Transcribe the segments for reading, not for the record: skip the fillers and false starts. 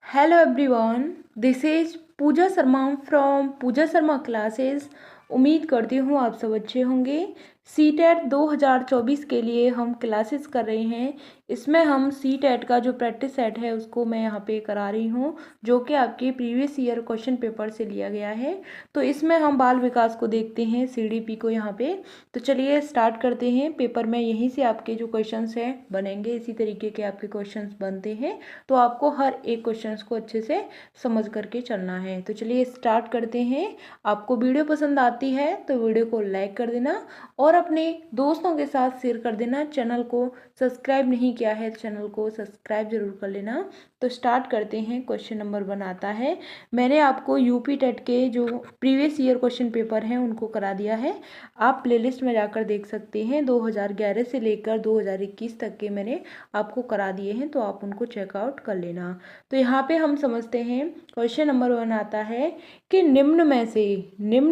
Hello everyone, this is Pooja Sharma from Pooja Sharma classes. उम्मीद करती हूँ आप सब अच्छे होंगे। सीटेट 2024 के लिए हम क्लासेस कर रहे हैं। इसमें हम सीटेट का जो प्रैक्टिस सेट है उसको मैं यहाँ पे करा रही हूँ, जो कि आपके प्रीवियस ईयर क्वेश्चन पेपर से लिया गया है। तो इसमें हम बाल विकास को देखते हैं, सीडीपी को यहाँ पे। तो चलिए स्टार्ट करते हैं। पेपर में यहीं से आपके जो क्वेश्चंस हैं बनेंगे, इसी तरीके के आपके क्वेश्चंस बनते हैं। तो आपको हर एक क्वेश्चंस को अच्छे से समझ करके चलना है। तो चलिए स्टार्ट करते हैं। आपको वीडियो पसंद आती है तो वीडियो को लाइक कर देना और अपने दोस्तों के साथ शेयर कर देना। चैनल को सब्सक्राइब नहीं किया है तो चैनल को सब्सक्राइब जरूर कर लेना। तो स्टार्ट करते हैं। क्वेश्चन नंबर 1 आता है। मैंने आपको यूपी टेट के जो प्रीवियस ईयर क्वेश्चन पेपर हैं उनको करा दिया है। आप प्लेलिस्ट में जाकर देख सकते हैं। 2011 से लेकर 2021 तक के मैंने आपको करा दिए हैं, तो आप उनको चेकआउट कर लेना। तो यहाँ पे हम समझते हैं। क्वेश्चन नंबर 1 आता है कि निम्न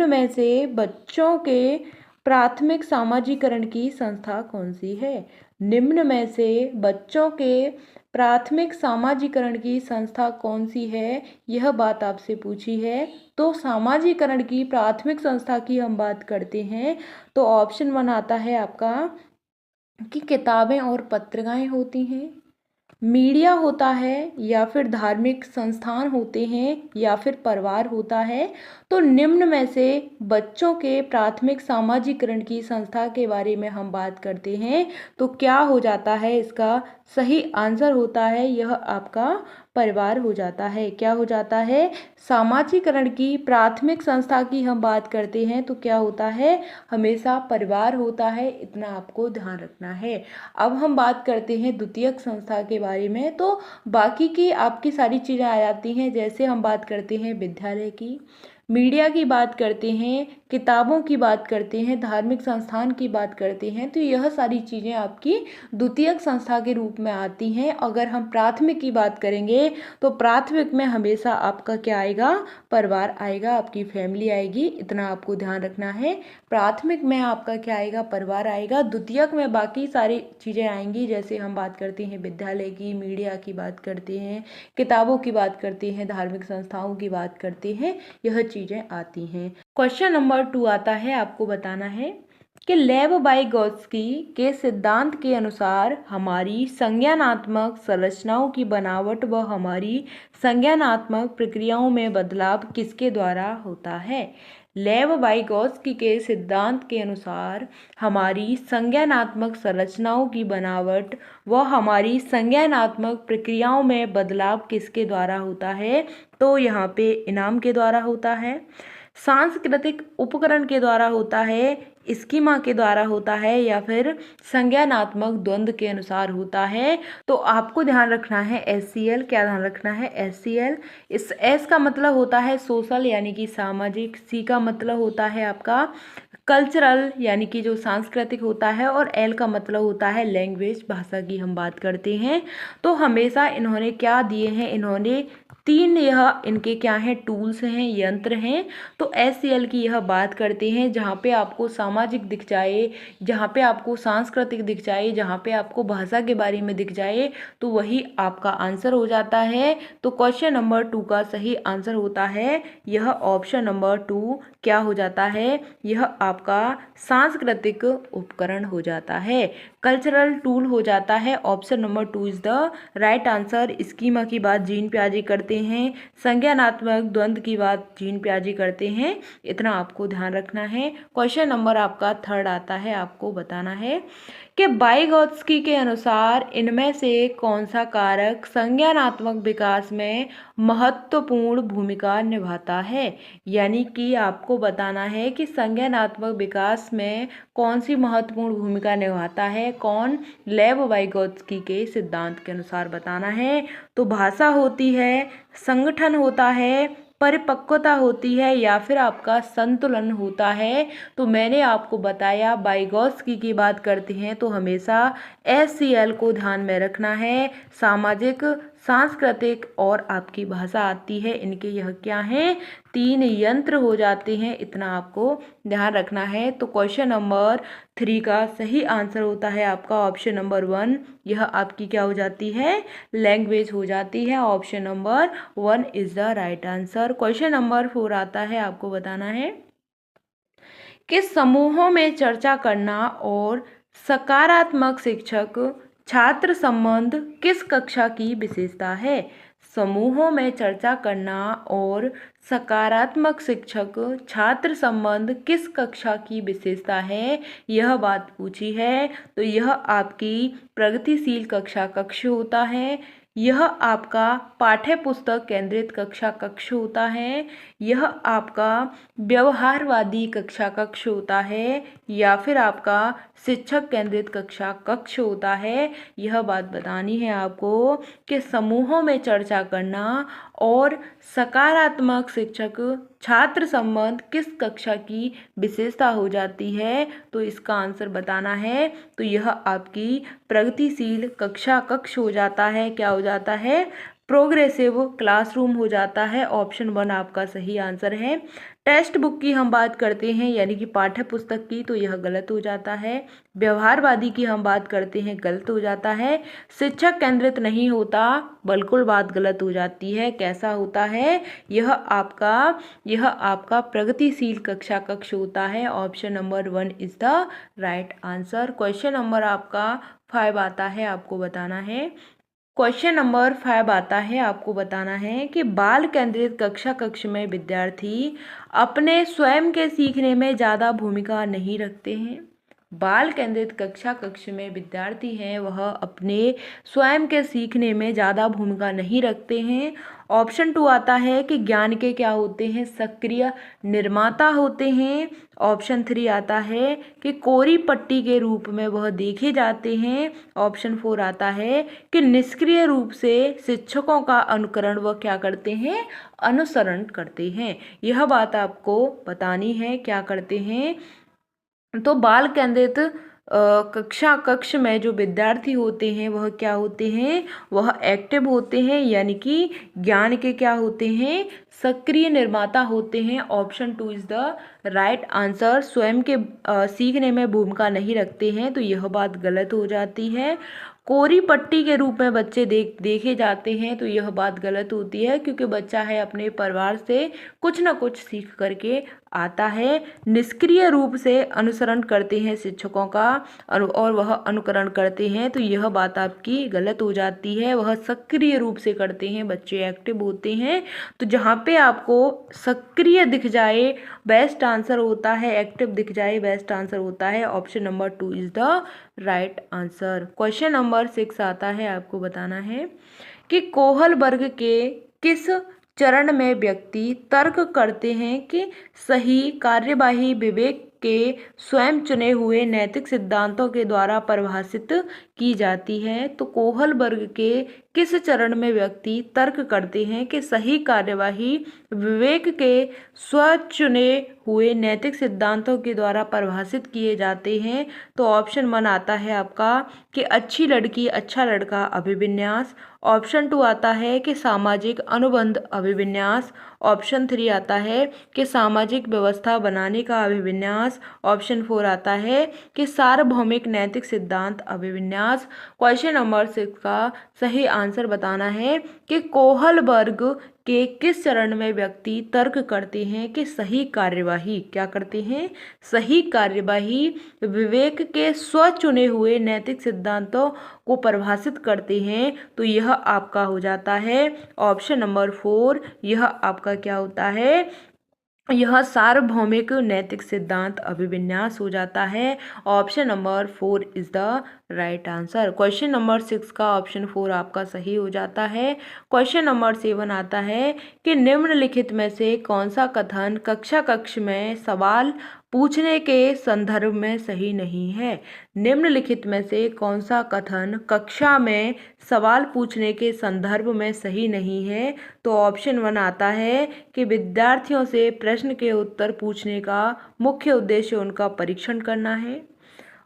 में से बच्चों के प्राथमिक सामाजिकरण की संस्था कौन सी है। निम्न में से बच्चों के प्राथमिक सामाजिकरण की संस्था कौन सी है, यह बात आपसे पूछी है। तो सामाजिकरण की प्राथमिक संस्था की हम बात करते हैं तो ऑप्शन 1 आता है आपका कि किताबें और पत्रिकाएं होती हैं, मीडिया होता है, या फिर धार्मिक संस्थान होते हैं, या फिर परिवार होता है। तो निम्न में से बच्चों के प्राथमिक सामाजिकरण की संस्था के बारे में हम बात करते हैं तो क्या हो जाता है, इसका सही आंसर होता है यह आपका परिवार हो जाता है। क्या हो जाता है, सामाजिकरण की प्राथमिक संस्था की हम बात करते हैं तो क्या होता है, हमेशा परिवार होता है। इतना आपको ध्यान रखना है। अब हम बात करते हैं द्वितीयक संस्था के बारे में। तो बाकी की आपकी सारी चीज़ें आ जाती हैं। जैसे हम बात करते हैं विद्यालय की, मीडिया की बात करते हैं, किताबों की बात करते हैं, धार्मिक संस्थान की बात करते हैं। तो यह सारी चीज़ें आपकी द्वितीयक संस्था के रूप में आती हैं। अगर हम प्राथमिक की बात करेंगे तो प्राथमिक में हमेशा आपका क्या आएगा, परिवार आएगा, आपकी फैमिली आएगी। इतना आपको ध्यान रखना है। प्राथमिक में आपका क्या आएगा, परिवार आएगा। द्वितीयक में बाकी सारी चीज़ें आएंगी। जैसे हम बात करते हैं विद्यालय की, मीडिया की बात करते हैं, किताबों की बात करते हैं, धार्मिक संस्थाओं की बात करते हैं, यह चीज़ें आती हैं। क्वेश्चन नंबर 2 आता है। आपको बताना है कि लेव वाइगोत्स्की के सिद्धांत के अनुसार हमारी संज्ञानात्मक संरचनाओं की बनावट व हमारी संज्ञानात्मक प्रक्रियाओं में बदलाव किसके द्वारा होता है। लेव वाइगोत्स्की के सिद्धांत के अनुसार हमारी संज्ञानात्मक संरचनाओं की बनावट व हमारी संज्ञानात्मक प्रक्रियाओं में बदलाव किसके द्वारा होता है। तो यहाँ पे इनाम के द्वारा होता है, सांस्कृतिक उपकरण के द्वारा होता है, स्कीमा के द्वारा होता है, या फिर संज्ञानात्मक द्वंद्व के अनुसार होता है। तो आपको ध्यान रखना है SCL। क्या ध्यान रखना है, SCL। इस S का मतलब होता है सोशल यानी कि सामाजिक, C का मतलब होता है आपका कल्चरल यानी कि जो सांस्कृतिक होता है, और L का मतलब होता है लैंग्वेज, भाषा की हम बात करते हैं। तो हमेशा इन्होंने क्या दिए हैं, इन्होंने 3 यह इनके क्या हैं, टूल्स हैं, यंत्र हैं। तो SCL की यह बात करते हैं जहाँ पे आपको सामाजिक दिख जाए, जहाँ पे आपको सांस्कृतिक दिख जाए, जहाँ पे आपको भाषा के बारे में दिख जाए, तो वही आपका आंसर हो जाता है। तो क्वेश्चन नंबर 2 का सही आंसर होता है यह ऑप्शन नंबर 2। क्या हो जाता है, यह आपका सांस्कृतिक उपकरण हो जाता है, कल्चरल टूल हो जाता है। Option number 2 is the right answer. Schema की बात जीन प्याजे करते हैं, संज्ञानात्मक द्वंद्व की बात जीन प्याजे करते हैं। इतना आपको ध्यान रखना है। क्वेश्चन नंबर आपका 3 आता है। आपको बताना है कि वाइगोत्स्की के अनुसार इनमें से कौन सा कारक संज्ञानात्मक विकास में महत्वपूर्ण भूमिका निभाता है। यानी कि आपको बताना है कि संज्ञानात्मक विकास में कौन सी महत्वपूर्ण भूमिका निभाता है। कौन, लेव वाइगोत्स्की के सिद्धांत के अनुसार बताना है। तो भाषा होती है, संगठन होता है, परिपक्वता होती है, या फिर आपका संतुलन होता है। तो मैंने आपको बताया वाइगोत्स्की की बात करते हैं तो हमेशा SCL को ध्यान में रखना है, सामाजिक सांस्कृतिक और आपकी भाषा आती है। इनके यह क्या हैं, 3 यंत्र हो जाते हैं, इतना आपको ध्यान रखना है। तो क्वेश्चन नंबर 3 का सही आंसर होता है आपका ऑप्शन नंबर 1। यह आपकी क्या हो जाती है, लैंग्वेज हो जाती है। Option number 1 is the right answer. Question number 4 आता है, आपको बताना है किस समूहों में चर्चा करना और सकारात्मक शिक्षक छात्र संबंध किस कक्षा की विशेषता है। समूहों में चर्चा करना और सकारात्मक शिक्षक छात्र संबंध किस कक्षा की विशेषता है, यह बात पूछी है। तो यह आपकी प्रगतिशील कक्षा कक्ष होता है, यह आपका पाठ्य पुस्तक केंद्रित कक्षा कक्ष होता है, यह आपका व्यवहारवादी कक्षा कक्ष होता है, या फिर आपका शिक्षक केंद्रित कक्षा कक्ष होता है। यह बात बतानी है आपको कि समूहों में चर्चा करना और सकारात्मक शिक्षक छात्र संबंध किस कक्षा की विशेषता हो जाती है। तो इसका आंसर बताना है। तो यह आपकी प्रगतिशील कक्षा कक्ष हो जाता है। क्या हो जाता है, प्रोग्रेसिव क्लासरूम हो जाता है। ऑप्शन 1 आपका सही आंसर है। टेक्स्ट बुक की हम बात करते हैं यानी कि पाठ्य पुस्तक की, तो यह गलत हो जाता है। व्यवहारवादी की हम बात करते हैं, गलत हो जाता है। शिक्षक केंद्रित नहीं होता, बिल्कुल बात गलत हो जाती है। कैसा होता है, यह आपका प्रगतिशील कक्षा कक्ष होता है। Option number 1 is the right answer. Question number आपका 5 आता है, आपको बताना है। क्वेश्चन नंबर 5 आता है, आपको बताना है कि बाल केंद्रित कक्षा कक्ष में विद्यार्थी अपने स्वयं के सीखने में ज़्यादा भूमिका नहीं रखते हैं। बाल केंद्रित कक्षा कक्ष में विद्यार्थी हैं वह अपने स्वयं के सीखने में ज़्यादा भूमिका नहीं रखते हैं। ऑप्शन 2 आता है कि ज्ञान के क्या होते हैं, सक्रिय निर्माता होते हैं। ऑप्शन 3 आता है कि कोरी पट्टी के रूप में वह देखे जाते हैं। ऑप्शन 4 आता है कि निष्क्रिय रूप से शिक्षकों का अनुकरण वह क्या करते हैं, अनुसरण करते हैं। यह बात आपको बतानी है, क्या करते हैं। तो बाल केंद्रित कक्षा कक्ष में जो विद्यार्थी होते हैं वह क्या होते हैं, वह एक्टिव होते हैं, यानी कि ज्ञान के क्या होते हैं, सक्रिय निर्माता होते हैं। Option 2 is the right answer. स्वयं के सीखने में भूमिका नहीं रखते हैं, तो यह बात गलत हो जाती है। कोरी पट्टी के रूप में बच्चे देखे जाते हैं, तो यह बात गलत होती है, क्योंकि बच्चा है अपने परिवार से कुछ न कुछ सीख करके आता है। निष्क्रिय रूप से अनुसरण करते हैं शिक्षकों का और वह अनुकरण करते हैं, तो यह बात आपकी गलत हो जाती है। वह सक्रिय रूप से करते हैं, बच्चे एक्टिव होते हैं। तो जहाँ पे आपको सक्रिय दिख जाए बेस्ट आंसर होता है, एक्टिव दिख जाए बेस्ट आंसर होता है। Option number 2 is the right answer. Question number 6 आता है, आपको बताना है कि कोहल वर्ग के किस चरण में व्यक्ति तर्क करते हैं कि सही कार्यवाही विवेक के स्वयं चुने हुए नैतिक सिद्धांतों के द्वारा परिभाषित की जाती है। तो कोहल वर्ग के किस चरण में व्यक्ति तर्क करते हैं कि सही कार्यवाही विवेक के स्वचुने हुए नैतिक सिद्धांतों के द्वारा परिभाषित किए जाते हैं। तो ऑप्शन 1 आता है आपका कि अच्छी लड़की अच्छा लड़का अभिविन्यास। ऑप्शन 2 आता है कि सामाजिक अनुबंध अभिविन्यास। ऑप्शन 3 आता है कि सामाजिक व्यवस्था बनाने का अभिविन्यास। ऑप्शन 4 आता है कि सार्वभौमिक नैतिक सिद्धांत अभिविन्यास। क्वेश्चन नंबर 6 का सही आंसर बताना है कि कोहल वर्ग के किस चरण में व्यक्ति तर्क करते हैं कि सही कार्यवाही क्या करते हैं, सही कार्यवाही विवेक के स्वचुने हुए नैतिक सिद्धांतों को परिभाषित करते हैं। तो यह आपका हो जाता है ऑप्शन नंबर 4। यह आपका क्या होता है, यह सार्वभौमिक नैतिक सिद्धांत अभिविन्यास हो जाता है। Option number 4 is the right answer. Question number 6 का ऑप्शन 4 आपका सही हो जाता है। क्वेश्चन नंबर 7 आता है कि निम्नलिखित में से कौन सा कथन कक्षा कक्ष में सवाल पूछने के संदर्भ में सही नहीं है। निम्नलिखित में से कौन सा कथन कक्षा में सवाल पूछने के संदर्भ में सही नहीं है। तो ऑप्शन 1 आता है कि विद्यार्थियों से प्रश्न के उत्तर पूछने का मुख्य उद्देश्य उनका परीक्षण करना है।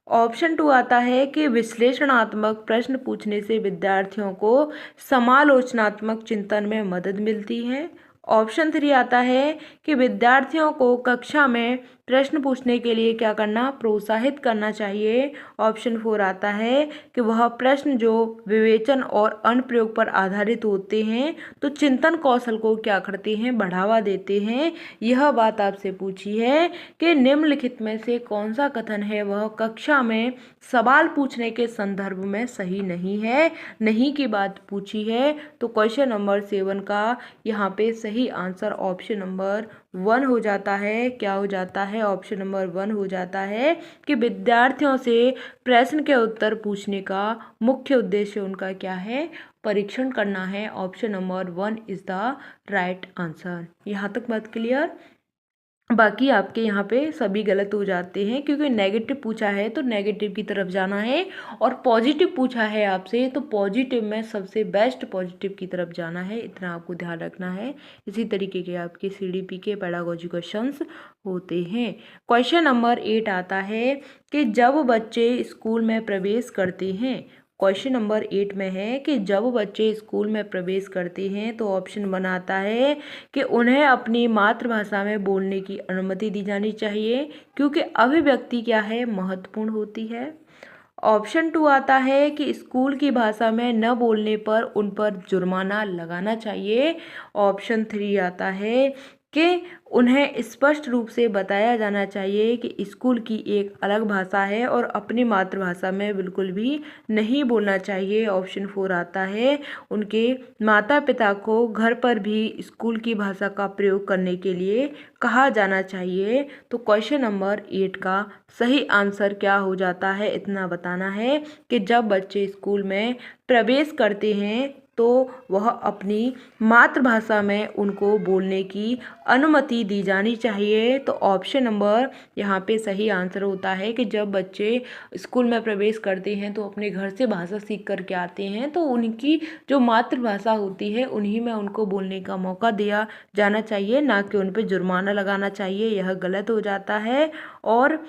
ऑप्शन 2 आता है कि विश्लेषणात्मक प्रश्न पूछने से विद्यार्थियों को समालोचनात्मक चिंतन में मदद मिलती है। ऑप्शन 3 आता है कि विद्यार्थियों को कक्षा में प्रश्न पूछने के लिए क्या करना, प्रोत्साहित करना चाहिए। ऑप्शन 4 आता है कि वह प्रश्न जो विवेचन और अनुप्रयोग पर आधारित होते हैं तो चिंतन कौशल को क्या करते हैं, बढ़ावा देते हैं। यह बात आपसे पूछी है कि निम्नलिखित में से कौन सा कथन है वह कक्षा में सवाल पूछने के संदर्भ में सही नहीं है। नहीं की बात पूछी है, तो क्वेश्चन नंबर 7 का यहाँ पे सही आंसर ऑप्शन नंबर 1 हो जाता है। क्या हो जाता है? ऑप्शन नंबर 1 हो जाता है कि विद्यार्थियों से प्रश्न के उत्तर पूछने का मुख्य उद्देश्य उनका क्या है, परीक्षण करना है। Option number 1 is the right answer. यहाँ तक बात क्लियर? बाकी आपके यहाँ पे सभी गलत हो जाते हैं, क्योंकि नेगेटिव पूछा है तो नेगेटिव की तरफ जाना है, और पॉजिटिव पूछा है आपसे तो पॉजिटिव में सबसे बेस्ट पॉजिटिव की तरफ जाना है। इतना आपको ध्यान रखना है। इसी तरीके के आपके CDP के पेडागोजी क्वेश्चंस होते हैं। क्वेश्चन नंबर 8 आता है कि जब बच्चे स्कूल में प्रवेश करते हैं, क्वेश्चन नंबर 8 में है कि जब बच्चे स्कूल में प्रवेश करते हैं तो ऑप्शन बनाता है कि उन्हें अपनी मातृभाषा में बोलने की अनुमति दी जानी चाहिए, क्योंकि अभिव्यक्ति क्या है, महत्वपूर्ण होती है। ऑप्शन 2 आता है कि स्कूल की भाषा में न बोलने पर उन पर जुर्माना लगाना चाहिए। ऑप्शन 3 आता है कि उन्हें स्पष्ट रूप से बताया जाना चाहिए कि स्कूल की एक अलग भाषा है और अपनी मातृभाषा में बिल्कुल भी नहीं बोलना चाहिए। ऑप्शन 4 आता है उनके माता पिता को घर पर भी स्कूल की भाषा का प्रयोग करने के लिए कहा जाना चाहिए। तो क्वेश्चन नंबर 8 का सही आंसर क्या हो जाता है, इतना बताना है कि जब बच्चे स्कूल में प्रवेश करते हैं तो वह अपनी मातृभाषा में उनको बोलने की अनुमति दी जानी चाहिए। तो ऑप्शन नंबर यहाँ पे सही आंसर होता है कि जब बच्चे स्कूल में प्रवेश करते हैं तो अपने घर से भाषा सीख करके आते हैं तो उनकी जो मातृभाषा होती है उन्हीं में उनको बोलने का मौका दिया जाना चाहिए, ना कि उन पर जुर्माना लगाना चाहिए। यह गलत हो जाता है। और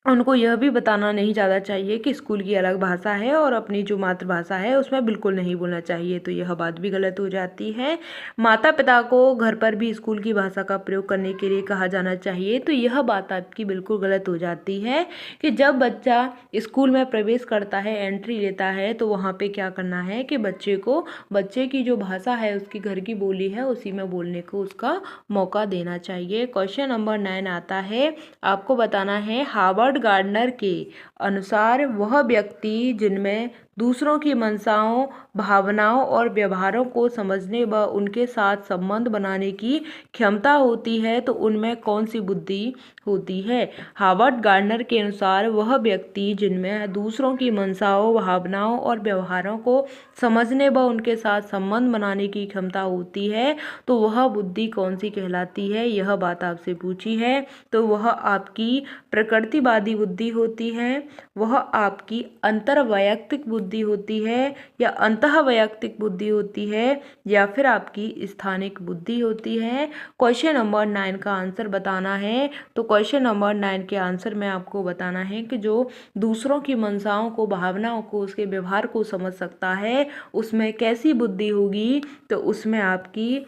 उनको यह भी बताना नहीं ज़्यादा चाहिए कि स्कूल की अलग भाषा है और अपनी जो मातृभाषा है उसमें बिल्कुल नहीं बोलना चाहिए, तो यह बात भी गलत हो जाती है। माता पिता को घर पर भी स्कूल की भाषा का प्रयोग करने के लिए कहा जाना चाहिए, तो यह बात आपकी बिल्कुल गलत हो जाती है कि जब बच्चा स्कूल में प्रवेश करता है, एंट्री लेता है, तो वहाँ पर क्या करना है कि बच्चे की जो भाषा है, उसकी घर की बोली है, उसी में बोलने को उसका मौका देना चाहिए। क्वेश्चन नंबर 9 आता है, आपको बताना है हार्वर्ड गार्डनर के अनुसार वह व्यक्ति जिनमें दूसरों की मंशाओं, भावनाओं और व्यवहारों को समझने व उनके साथ संबंध बनाने की क्षमता होती है, तो उनमें कौन सी बुद्धि होती है। हार्वर्ड गार्डनर के अनुसार वह व्यक्ति जिनमें दूसरों की मंशाओं, भावनाओं और व्यवहारों को समझने व उनके साथ संबंध बनाने की क्षमता होती है, तो वह बुद्धि कौन सी कहलाती है, यह बात आपसे पूछी है। तो वह आपकी प्रकृतिवादी बुद्धि होती है, वह आपकी अंतर्वैयक्तिक बुद्धि होती है, या अंतःवैयक्तिक बुद्धि होती है, या फिर आपकी स्थानिक बुद्धि होती है। क्वेश्चन नंबर 9 का आंसर बताना है। तो क्वेश्चन नंबर 9 के आंसर में आपको बताना है कि जो दूसरों की मंशाओं को, भावनाओं को, उसके व्यवहार को समझ सकता है, उसमें कैसी बुद्धि होगी, तो उसमें आपकी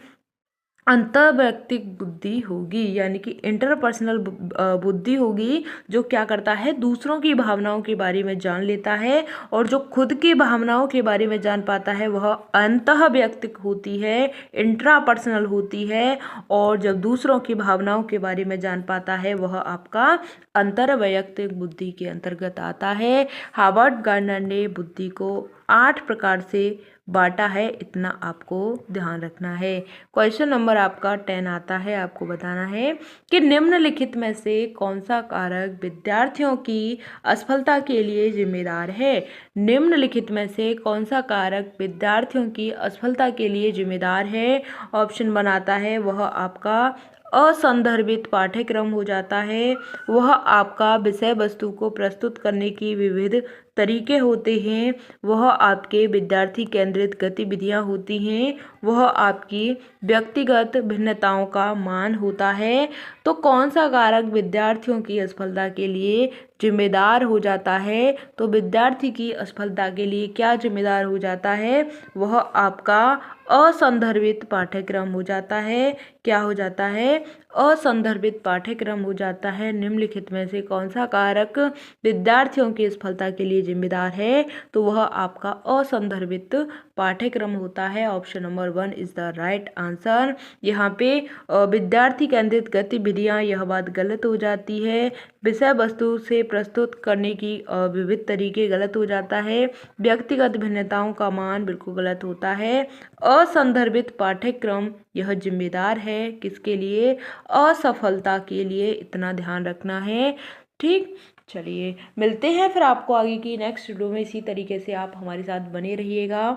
अंतर्वैयक्तिक बुद्धि होगी, यानी कि इंटरपर्सनल बुद्धि होगी, जो क्या करता है, दूसरों की भावनाओं के बारे में जान लेता है, और जो खुद की भावनाओं के बारे में जान पाता है वह अंतःवैयक्तिक होती है, इंट्रापर्सनल होती है, और जब दूसरों की भावनाओं के बारे में जान पाता है वह आपका अंतर्वैयक्तिक बुद्धि के अंतर्गत आता है। हार्वर्ड गार्डनर ने बुद्धि को 8 प्रकार से बांटा है, इतना आपको ध्यान रखना है। क्वेश्चन नंबर आपका 10 आता है, आपको बताना है कि निम्नलिखित में से कौन सा कारक विद्यार्थियों की असफलता के लिए जिम्मेदार है। निम्नलिखित में से कौन सा कारक विद्यार्थियों की असफलता के लिए जिम्मेदार है। ऑप्शन बनाता है वह आपका असंदर्भित पाठ्यक्रम हो जाता है, वह आपका विषय वस्तु को प्रस्तुत करने की विविध तरीके होते हैं, वह आपके विद्यार्थी केंद्रित गतिविधियां होती हैं, वह आपकी व्यक्तिगत भिन्नताओं का मान होता है। तो कौन सा कारक विद्यार्थियों की असफलता के लिए जिम्मेदार हो जाता है? तो विद्यार्थी की असफलता के लिए क्या जिम्मेदार हो जाता है? वह आपका असंदर्भित पाठ्यक्रम हो जाता है। क्या हो जाता है? असंदर्भित पाठ्यक्रम हो जाता है। निम्नलिखित में से कौन सा कारक विद्यार्थियों की असफलता के लिए जिम्मेदार है? तो वह आपका असंदर्भित पाठ्यक्रम होता है। Option number 1 is the right answer. यहाँ पे विद्यार्थी केंद्रित गतिविधियाँ, यह बात गलत हो जाती है। विषय वस्तु से प्रस्तुत करने की विविध तरीके गलत हो जाता है। व्यक्तिगत भिन्नताओं का मान बिल्कुल गलत होता है। असंदर्भित पाठ्यक्रम यह जिम्मेदार है किसके लिए? असफलता के लिए। इतना ध्यान रखना है। ठीक, चलिए मिलते हैं फिर आपको आगे की नेक्स्ट वीडियो में। इसी तरीके से आप हमारे साथ बने रहिएगा।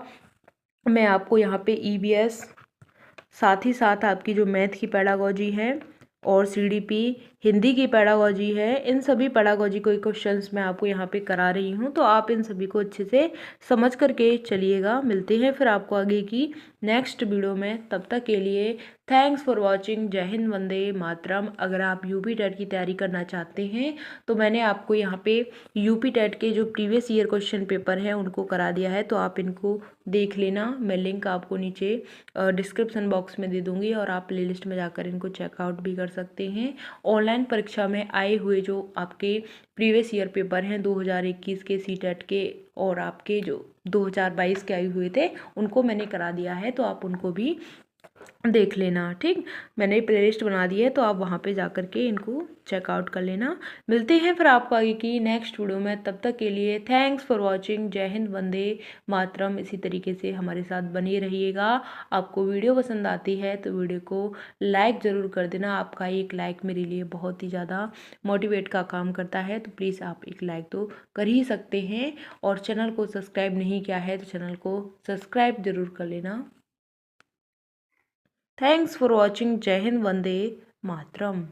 मैं आपको यहाँ पे ईवीएस, साथ ही साथ आपकी जो मैथ की पेडागोजी है और सीडीपी हिंदी की पेडागोजी है, इन सभी पेडागोजी कोई क्वेश्चंस मैं आपको यहाँ पे करा रही हूँ, तो आप इन सभी को अच्छे से समझ करके चलिएगा। मिलते हैं फिर आपको आगे की नेक्स्ट वीडियो में। तब तक के लिए थैंक्स फॉर वॉचिंग। जय हिंद, वंदे मातरम। अगर आप यूपी टेट की तैयारी करना चाहते हैं तो मैंने आपको यहाँ पे यूपी टेट के जो प्रीवियस ईयर क्वेश्चन पेपर हैं उनको करा दिया है, तो आप इनको देख लेना। मैं लिंक आपको नीचे डिस्क्रिप्शन बॉक्स में दे दूँगी और आप प्लेलिस्ट में जाकर इनको चेकआउट भी कर सकते हैं। ऑनलाइन परीक्षा में आए हुए जो आपके प्रीवियस ईयर पेपर हैं 2021 के सीटेट के और आपके जो 2022 के आए हुए थे उनको मैंने करा दिया है, तो आप उनको भी देख लेना। ठीक, मैंने प्लेलिस्ट बना दी है, तो आप वहाँ पे जा कर के इनको चेकआउट कर लेना। मिलते हैं फिर आपको आगे की नेक्स्ट वीडियो में। तब तक के लिए थैंक्स फॉर वॉचिंग। जय हिंद, वंदे मातरम। इसी तरीके से हमारे साथ बने रहिएगा। आपको वीडियो पसंद आती है तो वीडियो को लाइक ज़रूर कर देना। आपका एक लाइक मेरे लिए बहुत ही ज़्यादा मोटिवेट का काम करता है, तो प्लीज़ आप एक लाइक तो कर ही सकते हैं। और चैनल को सब्सक्राइब नहीं किया है तो चैनल को सब्सक्राइब ज़रूर कर लेना। Thanks for watching. जय हिंद, वंदे मातरम।